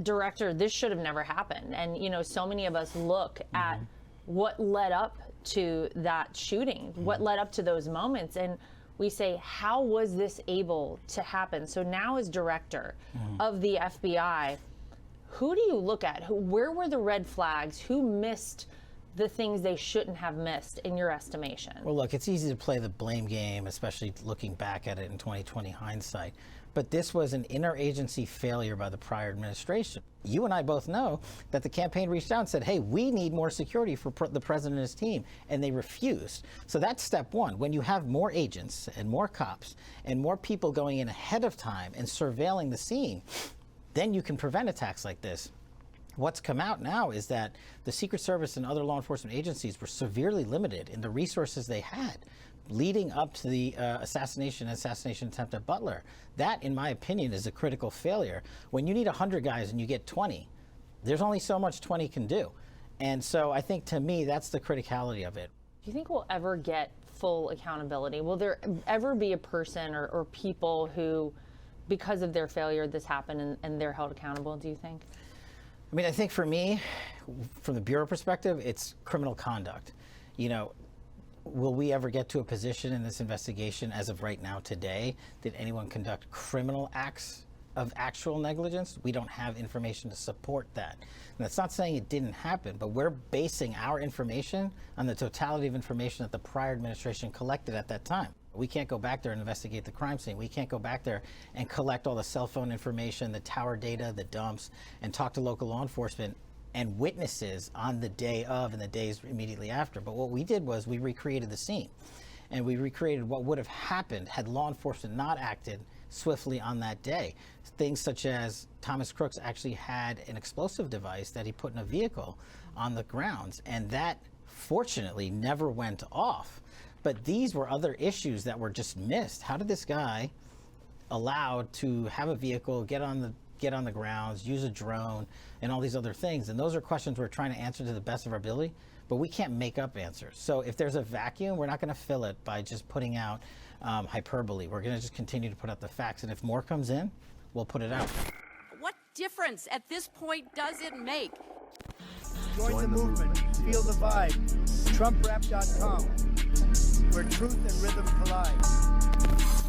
Director, this should have never happened. And, you know, so many of us look at what led up to that shooting, what led up to those moments, and we say, how was this able to happen? So now, as director of the FBI, who do you look at? Where were the red flags? Who missed the things they shouldn't have missed, in your estimation? Well, look, it's easy to play the blame game, especially looking back at it in 2020 hindsight. But this was an interagency failure by the prior administration. You and I both know that the campaign reached out and said, hey, we need more security for the president and his team, and they refused. So that's step one. When you have more agents and more cops and more people going in ahead of time and surveilling the scene, then you can prevent attacks like this. What's come out now is that the Secret Service and other law enforcement agencies were severely limited in the resources they had leading up to the assassination attempt at Butler. That, in my opinion, is a critical failure. When you need 100 guys and you get 20, there's only so much 20 can do. And so I think, to me, that's the criticality of it. Do you think we'll ever get full accountability? Will there ever be a person or people who, because of their failure, this happened and they're held accountable, do you think? I mean, I think for me, from the Bureau perspective, it's criminal conduct. You know, will we ever get to a position in this investigation, as of right now today, did anyone conduct criminal acts of actual negligence? We don't have information to support that. And that's not saying it didn't happen, but we're basing our information on the totality of information that the prior administration collected at that time. We can't go back there and investigate the crime scene. We can't go back there and collect all the cell phone information, the tower data, the dumps, and talk to local law enforcement and witnesses on the day of and the days immediately after. But what we did was we recreated the scene, and we recreated what would have happened had law enforcement not acted swiftly on that day. Things such as Thomas Crooks actually had an explosive device that he put in a vehicle on the grounds, and that fortunately never went off. But these were other issues that were just missed. How did this guy allowed to have a vehicle, get on the grounds, use a drone, and all these other things? And those are questions we're trying to answer to the best of our ability, but we can't make up answers. So if there's a vacuum, we're not going to fill it by just putting out hyperbole. We're going to just continue to put out the facts, and if more comes in, we'll put it out. What difference at this point does it make? Join the movement. Feel the vibe. TrumpRap.com, where truth and rhythm collide.